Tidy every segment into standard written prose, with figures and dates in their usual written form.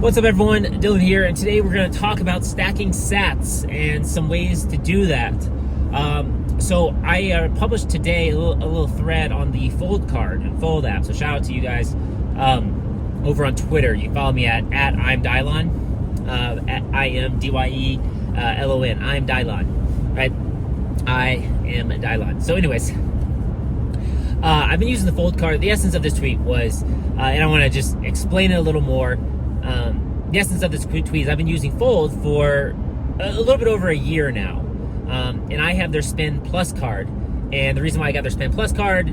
What's up, everyone? Dylan here, and today we're going to talk about stacking sats and some ways to do that. So I published today a little thread on the Fold card and Fold app. So shout out to you guys over on Twitter. You follow me at I'm Dylon, at IMDYELON. I'm Dylon, right? I am Dylon. So, anyways, I've been using the Fold card. The essence of this tweet was, and I want to just explain it a little more. The essence of this tweet is I've been using Fold for a little bit over a year now, and I have their Spend Plus card. And the reason why I got their Spend Plus card,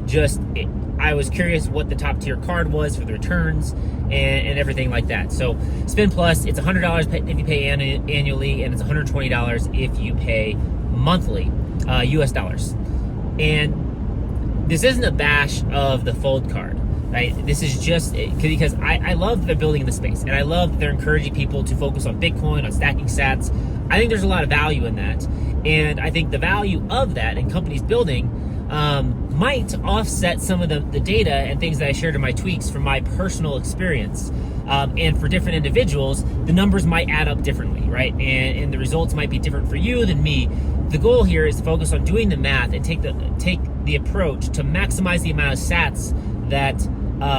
I was curious what the top tier card was for the returns and everything like that. So Spend Plus, it's $100 if you pay annually, and it's $120 if you pay monthly, US dollars. And this isn't a bash of the Fold card. Right? This is just because I love that they're building in the space, and I love that they're encouraging people to focus on Bitcoin, on stacking sats. I think there's a lot of value in that, and I think the value of that and companies building might offset some of the data and things that I shared in my tweaks from my personal experience. And for different individuals, the numbers might add up differently, right? And the results might be different for you than me. The goal here is to focus on doing the math and take the approach to maximize the amount of sats that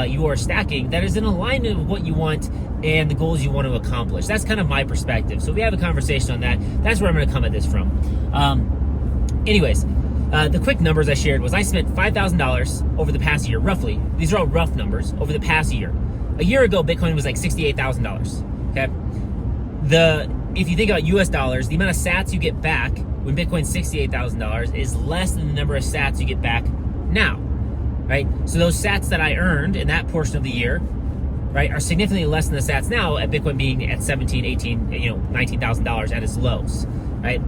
you are stacking that is in alignment with what you want and the goals you want to accomplish. That's kind of my perspective. So we have a conversation on that. That's where I'm going to come at this from. Anyways, the quick numbers I shared was I spent $5,000 over the past year, roughly. These are all rough numbers over the past year. A year ago, Bitcoin was like $68,000. Okay, if you think about US dollars, the amount of sats you get back when Bitcoin's $68,000 is less than the number of sats you get back now. Right? So those sats that I earned in that portion of the year, right, are significantly less than the sats now at Bitcoin being at $17,000, $18,000, $19,000 at its lows, right?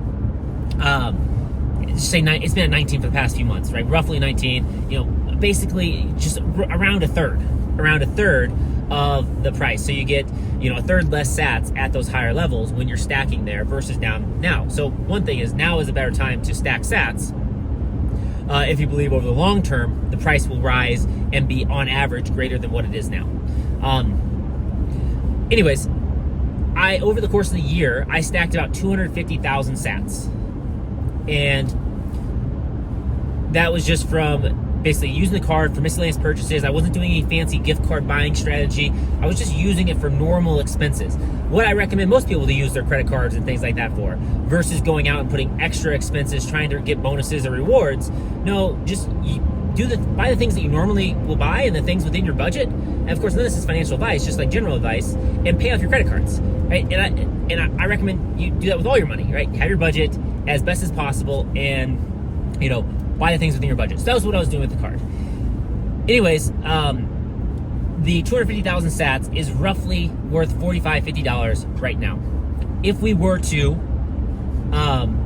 It's been at 19 for the past few months, right? Roughly 19, basically just around a third of the price. So you get, a third less sats at those higher levels when you're stacking there versus down now. So one thing is now is a better time to stack sats. If you believe over the long term, the price will rise and be on average greater than what it is now. Anyways, over the course of the year, I stacked about 250,000 sats. And that was just from basically using the card for miscellaneous purchases. I wasn't doing any fancy gift card buying strategy. I was just using it for normal expenses. What I recommend most people to use their credit cards and things like that for, versus going out and putting extra expenses, trying to get bonuses or rewards. No, just buy the things that you normally will buy and the things within your budget. And of course, none of this is financial advice, just like general advice, and pay off your credit cards, right? And I recommend you do that with all your money, right? Have your budget as best as possible, and buy the things within your budget. So that was what I was doing with the card. Anyways, the 250,000 sats is roughly worth $45, $50 right now. If we were to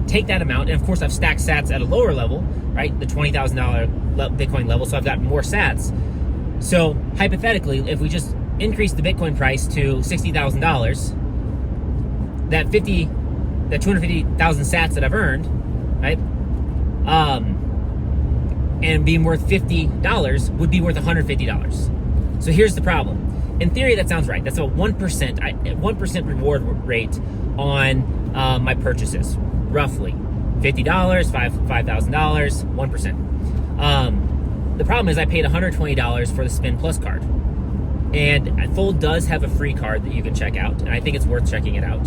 take that amount, and of course I've stacked sats at a lower level, right? The $20,000 Bitcoin level, so I've got more sats. So hypothetically, if we just increase the Bitcoin price to $60,000, that 250,000 sats that I've earned, right? And being worth $50 would be worth $150. So here's the problem. In theory, that sounds right. That's a 1% reward rate on my purchases, roughly. $50, $5,000, 1%. The problem is I paid $120 for the Spend Plus card. And Fold does have a free card that you can check out, and I think it's worth checking it out.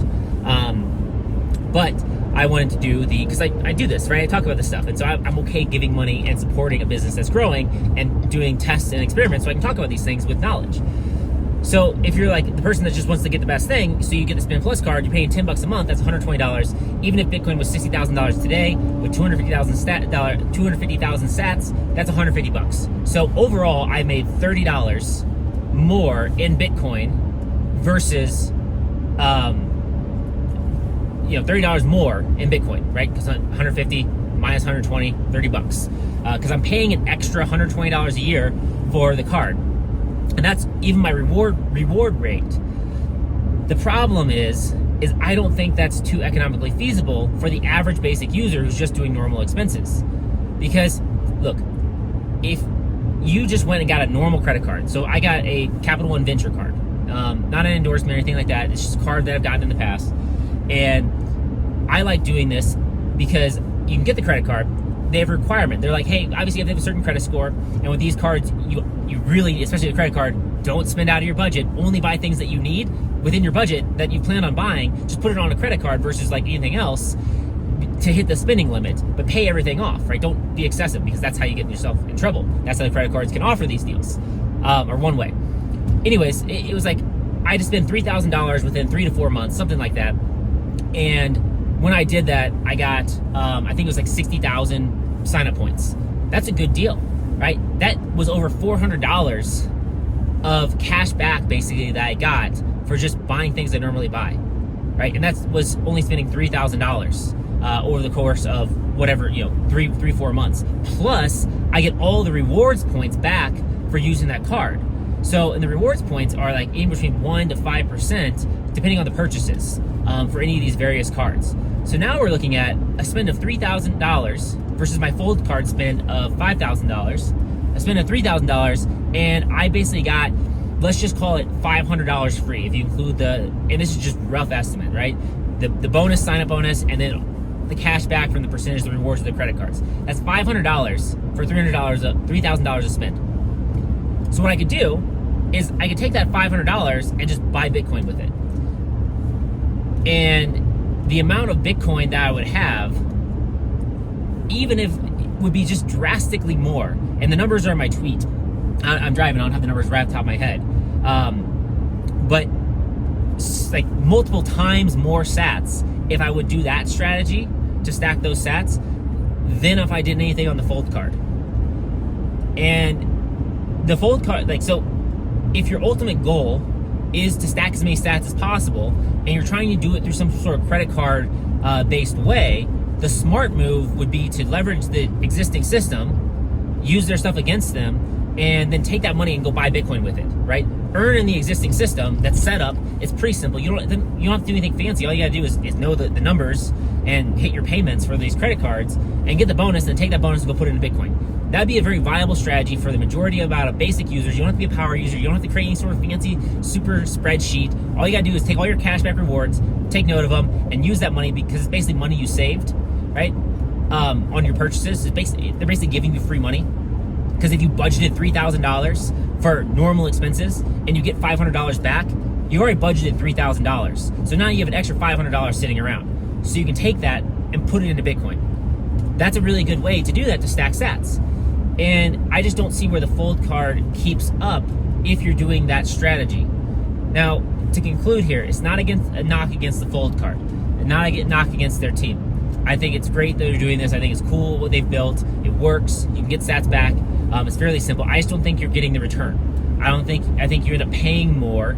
But I wanted to do because I do this, right? I talk about this stuff. And so I'm okay giving money and supporting a business that's growing and doing tests and experiments so I can talk about these things with knowledge. So if you're like the person that just wants to get the best thing, so you get the Spend Plus card, you're paying $10 a month, that's $120. Even if Bitcoin was $60,000 today with 250,000 sats, that's $150. So overall, I made $30 more in Bitcoin versus $30 more in Bitcoin, right? Because 150 minus 120, $30. Because I'm paying an extra $120 a year for the card. And that's even my reward rate. The problem is I don't think that's too economically feasible for the average basic user who's just doing normal expenses. Because, look, if you just went and got a normal credit card, so I got a Capital One Venture card, not an endorsement or anything like that. It's just a card that I've gotten in the past. And I like doing this because you can get the credit card. They have a requirement. They're like, hey, obviously you have to have a certain credit score. And with these cards, you really, especially the credit card, don't spend out of your budget. Only buy things that you need within your budget that you plan on buying. Just put it on a credit card versus like anything else to hit the spending limit, but pay everything off, right? Don't be excessive, because that's how you get yourself in trouble. That's how the credit cards can offer these deals, or one way. Anyways, it was like I had to spend $3,000 within 3 to 4 months, something like that. And when I did that, I got, I think it was like 60,000 sign-up points. That's a good deal, right? That was over $400 of cash back, basically, that I got for just buying things I normally buy, right? And that was only spending $3,000 over the course of whatever, 3-4 months. Plus, I get all the rewards points back for using that card. So, and the rewards points are like in between 1 to 5%, depending on the purchases, for any of these various cards. So now we're looking at a spend of $3,000 versus my Fold card spend of $5,000. A spend of $3,000, and I basically got, let's just call it $500 free if you include and this is just rough estimate, right? The bonus, sign-up bonus, and then the cash back from the percentage of the rewards of the credit cards. That's $500 for $3,000 to spend. So what I could do is I could take that $500 and just buy Bitcoin with it. And the amount of Bitcoin that I would have, even if would be just drastically more, and the numbers are in my tweet. I'm driving, I don't have the numbers right off the top of my head. But like multiple times more sats if I would do that strategy to stack those sats than if I did anything on the Fold card. And the Fold card, like, so if your ultimate goal is to stack as many sats as possible, and you're trying to do it through some sort of credit card based way, the smart move would be to leverage the existing system, use their stuff against them, and then take that money and go buy Bitcoin with it, right? Earn in the existing system that's set up. It's pretty simple. You don't have to do anything fancy. All you gotta do is know the numbers and hit your payments for these credit cards and get the bonus, and take that bonus and go put it into Bitcoin. That'd be a very viable strategy for the majority of basic users. You don't have to be a power user. You don't have to create any sort of fancy super spreadsheet. All you gotta do is take all your cashback rewards, take note of them, and use that money, because it's basically money you saved, right? On your purchases. They're basically giving you free money. Because if you budgeted $3,000 for normal expenses and you get $500 back, you already budgeted $3,000. So now you have an extra $500 sitting around. So you can take that and put it into Bitcoin. That's a really good way to do that, to stack sats. And I just don't see where the Fold card keeps up if you're doing that strategy. Now, to conclude here, it's not a knock against the Fold card, not a knock against their team. I think it's great that they're doing this. I think it's cool what they've built. It works. You can get sats back. It's fairly simple. I just don't think you're getting the return. I think you end up paying more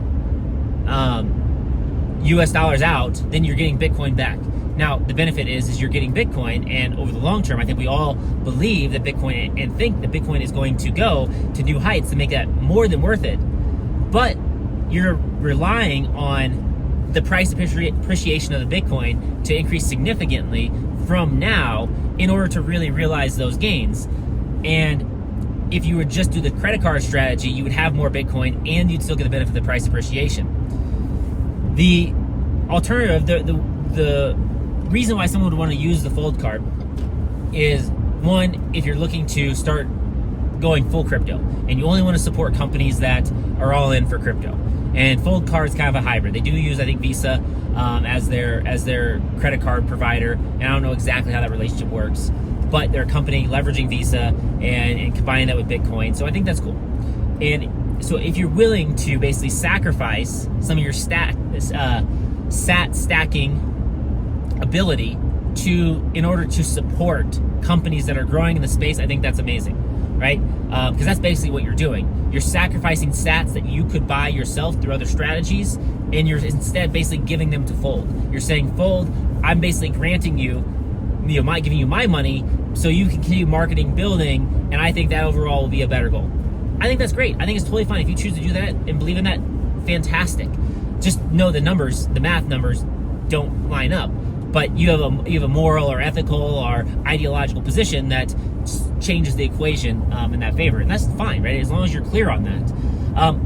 US dollars out than you're getting Bitcoin back. Now, the benefit is you're getting Bitcoin, and over the long term, I think we all believe that Bitcoin, and think that Bitcoin is going to go to new heights to make that more than worth it. But you're relying on the price appreciation of the Bitcoin to increase significantly from now in order to really realize those gains. And if you would just do the credit card strategy, you would have more Bitcoin and you'd still get the benefit of the price appreciation. The alternative, the reason why someone would want to use the Fold card is, one, if you're looking to start going full crypto and you only want to support companies that are all in for crypto. And Fold card is kind of a hybrid. They do use, I think, Visa as their credit card provider, and I don't know exactly how that relationship works, but they're a company leveraging Visa and combining that with Bitcoin. So I think that's cool. And so if you're willing to basically sacrifice some of your sat stacking ability in order to support companies that are growing in the space, I think that's amazing, right? Because that's basically what you're doing. You're sacrificing sats that you could buy yourself through other strategies, and you're instead basically giving them to Fold. You're saying, Fold, I'm basically granting you, giving you my money so you can continue marketing, building, and I think that overall will be a better goal. I think that's great. I think it's totally fine. If you choose to do that and believe in that, fantastic. Just know the numbers, the math numbers don't line up. But you have a moral or ethical or ideological position that changes the equation in that favor. And that's fine, right? As long as you're clear on that.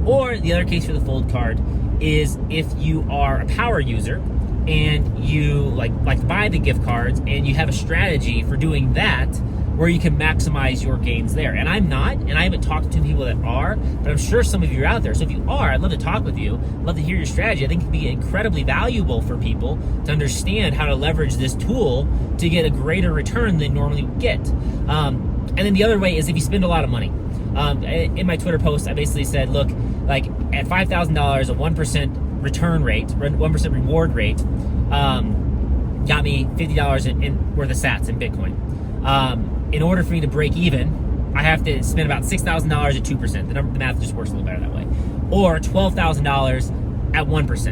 Or the other case for the fold card is if you are a power user and you like to buy the gift cards and you have a strategy for doing that where you can maximize your gains there. And I'm not, and I haven't talked to people that are, but I'm sure some of you are out there. So if you are, I'd love to talk with you. I'd love to hear your strategy. I think it can be incredibly valuable for people to understand how to leverage this tool to get a greater return than normally would get. And then the other way is if you spend a lot of money. In my Twitter post, I basically said, look, like at $5,000, a 1% return rate, 1% reward rate, got me $50 in worth of sats in Bitcoin. In order for me to break even, I have to spend about $6,000 at 2%. The math just works a little better that way. Or $12,000 at 1%.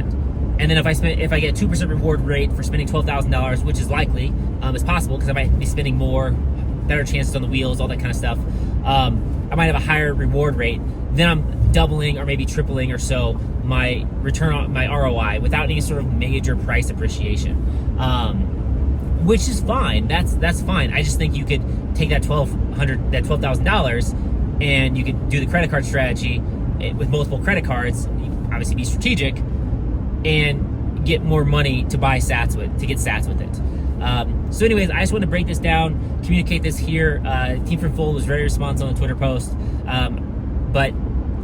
And then if I get 2% reward rate for spending $12,000, which is likely, it's possible because I might be spending more, better chances on the wheels, all that kind of stuff. I might have a higher reward rate. Then I'm doubling or maybe tripling or so my return on my ROI without any sort of major price appreciation. Which is fine. That's fine. I just think you could take that $12,000 and you could do the credit card strategy with multiple credit cards. Obviously, be strategic and get more money to buy sats with, to get sats with it. So, anyways, I just want to break this down, communicate this here. Team from Fold was very responsive on the Twitter post, but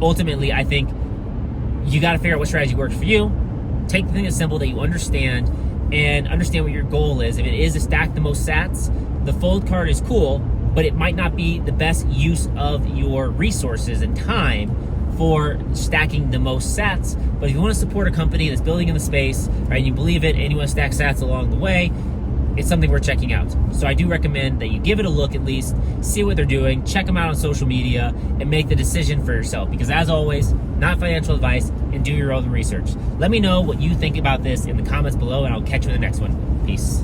ultimately, I think you got to figure out what strategy works for you. Take the thing that's simple that you understand. And understand what your goal is. If it is to stack the most sats, the fold card is cool, but it might not be the best use of your resources and time for stacking the most sats. But if you want to support a company that's building in the space, right, and you believe it, and you want to stack sats along the way, it's something worth checking out. So I do recommend that you give it a look at least, see what they're doing, check them out on social media, and make the decision for yourself. Because as always, not financial advice, and do your own research. Let me know what you think about this in the comments below, and I'll catch you in the next one. Peace.